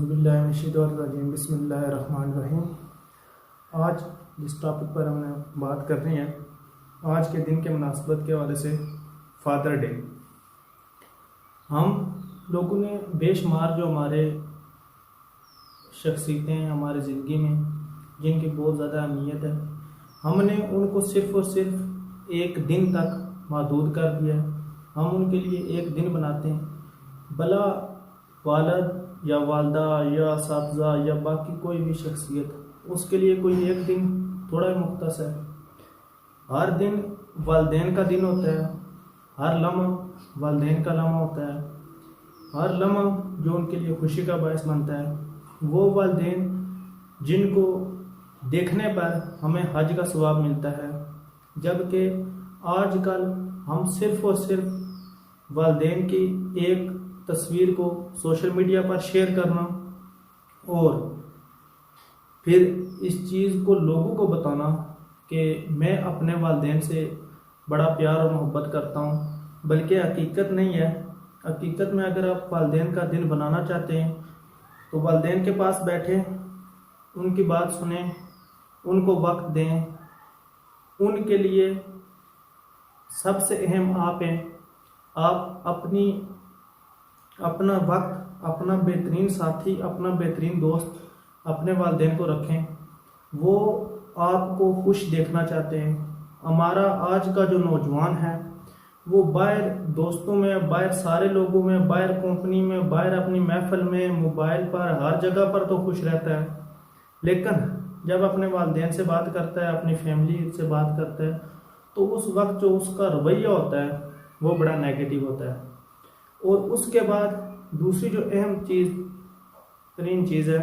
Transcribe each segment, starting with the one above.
بسم اللہ الرحمن الرحیم۔ آج جس ٹاپک پر ہم نے بات کر رہی ہیں، آج کے دن کے مناسبت کے حوالے سے فادر ڈے۔ ہم لوگوں نے بے شمار جو ہمارے شخصیتیں ہیں ہماری زندگی میں جن کی بہت زیادہ اہمیت ہے، ہم نے ان کو صرف اور صرف ایک دن تک محدود کر دیا ہے۔ ہم ان کے لیے ایک دن بناتے ہیں، بلا والد یا والدہ یا اساتذہ یا باقی کوئی بھی شخصیت اس کے لیے کوئی ایک دن تھوڑا ہی مختص ہے۔ ہر دن والدین کا دن ہوتا ہے، ہر لمحہ والدین کا لمحہ ہوتا ہے، ہر لمحہ جو ان کے لیے خوشی کا باعث بنتا ہے، وہ والدین جن کو دیکھنے پر ہمیں حج کا ثواب ملتا ہے، جبکہ آج کل ہم صرف اور صرف والدین کی ایک تصویر کو سوشل میڈیا پر شیئر کرنا اور پھر اس چیز کو لوگوں کو بتانا کہ میں اپنے والدین سے بڑا پیار اور محبت کرتا ہوں، بلکہ حقیقت نہیں ہے۔ حقیقت میں اگر آپ والدین کا دن بنانا چاہتے ہیں تو والدین کے پاس بیٹھیں، ان کی بات سنیں، ان کو وقت دیں۔ ان کے لیے سب سے اہم آپ ہیں۔ آپ اپنا وقت، اپنا بہترین ساتھی، اپنا بہترین دوست اپنے والدین کو رکھیں۔ وہ آپ کو خوش دیکھنا چاہتے ہیں۔ ہمارا آج کا جو نوجوان ہے وہ باہر دوستوں میں، باہر سارے لوگوں میں، باہر کمپنی میں، باہر اپنی محفل میں، موبائل پر، ہر جگہ پر تو خوش رہتا ہے، لیکن جب اپنے والدین سے بات کرتا ہے، اپنی فیملی سے بات کرتا ہے، تو اس وقت جو اس کا رویہ ہوتا ہے وہ بڑا نیگیٹو ہوتا ہے۔ اور اس کے بعد دوسری جو اہم ترین چیز ہے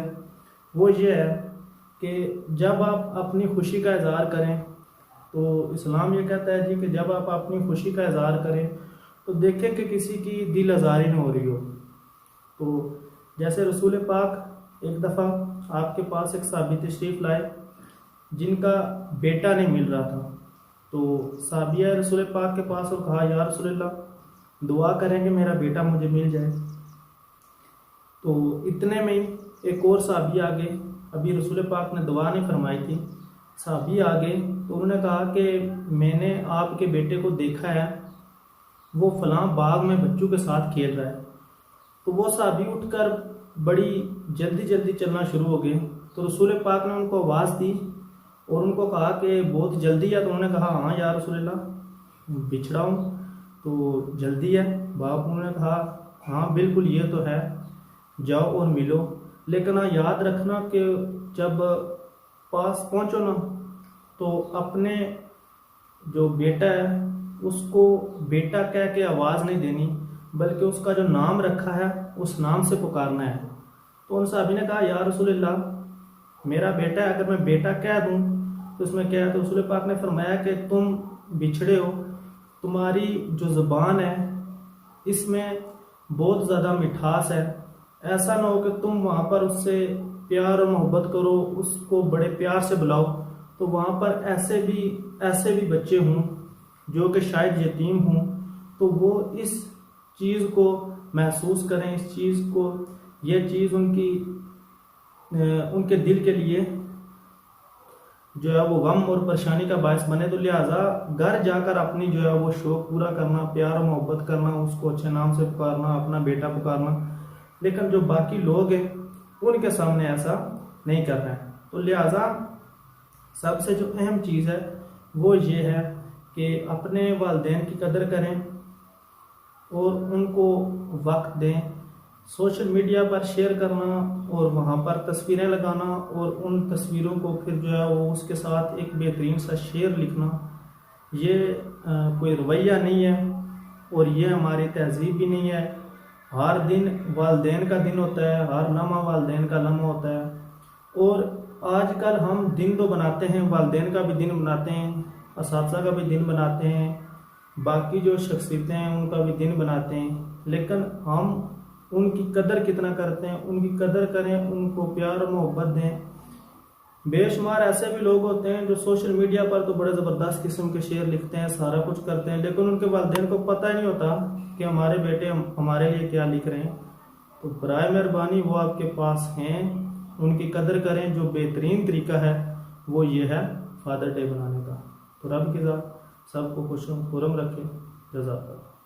وہ یہ ہے کہ جب آپ اپنی خوشی کا اظہار کریں تو اسلام یہ کہتا ہے کہ جب آپ اپنی خوشی کا اظہار کریں تو دیکھیں کہ کسی کی دل آزاری نہ ہو رہی ہو۔ تو جیسے رسول پاک ایک دفعہ آپ کے پاس ایک صحابی تشریف لائے جن کا بیٹا نہیں مل رہا تھا، تو صحابی آئے رسول پاک کے پاس اور کہا یا رسول اللہ دعا کریں کہ میرا بیٹا مجھے مل جائے۔ تو اتنے میں ایک اور صحابی آگے، ابھی رسول پاک نے دعا نہیں فرمائی تھی، صحابی آگے تو انہوں نے کہا کہ میں نے آپ کے بیٹے کو دیکھا ہے، وہ فلاں باغ میں بچوں کے ساتھ کھیل رہا ہے۔ تو وہ صحابی اٹھ کر بڑی جلدی چلنا شروع ہو گئے۔ تو رسول پاک نے ان کو آواز دی اور ان کو کہا کہ بہت جلدی ہے؟ تو انہوں نے کہا ہاں یا رسول اللہ بچھڑا ہوں تو جلدی ہے۔ باپ انہوں نے کہا ہاں بالکل یہ تو ہے، جاؤ اور ملو، لیکن یاد رکھنا کہ جب پاس پہنچو نا تو اپنے جو بیٹا ہے اس کو بیٹا کہہ کے آواز نہیں دینی، بلکہ اس کا جو نام رکھا ہے اس نام سے پکارنا ہے۔ تو ان صحابی نے کہا یا رسول اللہ میرا بیٹا ہے، اگر میں بیٹا کہہ دوں تو اس میں کیا ہے؟ تو رسول پاک نے فرمایا کہ تم بچھڑے ہو، تمہاری جو زبان ہے اس میں بہت زیادہ مٹھاس ہے، ایسا نہ ہو کہ تم وہاں پر اس سے پیار اور محبت کرو، اس کو بڑے پیار سے بلاؤ، تو وہاں پر ایسے بھی بچے ہوں جو کہ شاید یتیم ہوں، تو وہ اس چیز کو محسوس کریں، اس چیز کو، یہ چیز ان کے دل کے لیے جو ہے وہ غم اور پریشانی کا باعث بنے۔ تو لہٰذا گھر جا کر اپنی جو ہے وہ شوق پورا کرنا، پیار و محبت کرنا، اس کو اچھے نام سے پکارنا، اپنا بیٹا پکارنا، لیکن جو باقی لوگ ہیں ان کے سامنے ایسا نہیں کرنا ہے۔ تو لہٰذا سب سے جو اہم چیز ہے وہ یہ ہے کہ اپنے والدین کی قدر کریں اور ان کو وقت دیں۔ سوشل میڈیا پر شیئر کرنا اور وہاں پر تصویریں لگانا اور ان تصویروں کو پھر جو ہے وہ اس کے ساتھ ایک بہترین سا شعر لکھنا، یہ کوئی رویہ نہیں ہے اور یہ ہماری تہذیب بھی نہیں ہے۔ ہر دن والدین کا دن ہوتا ہے، ہر لمحہ والدین کا لمحہ ہوتا ہے، اور آج کل ہم دن تو بناتے ہیں، والدین کا بھی دن بناتے ہیں، اساتذہ کا بھی دن بناتے ہیں، باقی جو شخصیتیں ہیں ان کا بھی دن بناتے ہیں، لیکن ہم ان کی قدر کتنا کرتے ہیں؟ ان کی قدر کریں، ان کو پیار و محبت دیں۔ بے شمار ایسے بھی لوگ ہوتے ہیں جو سوشل میڈیا پر تو بڑے زبردست قسم کے شعر لکھتے ہیں، سارا کچھ کرتے ہیں، لیکن ان کے والدین کو پتہ ہی نہیں ہوتا کہ ہمارے بیٹے ہمارے لیے کیا لکھ رہے ہیں۔ تو برائے مہربانی وہ آپ کے پاس ہیں، ان کی قدر کریں۔ جو بہترین طریقہ ہے وہ یہ ہے فادر ڈے بنانے کا۔ تو رب کی ذات سب کو خوش خرم رکھے۔ جزاک اللہ۔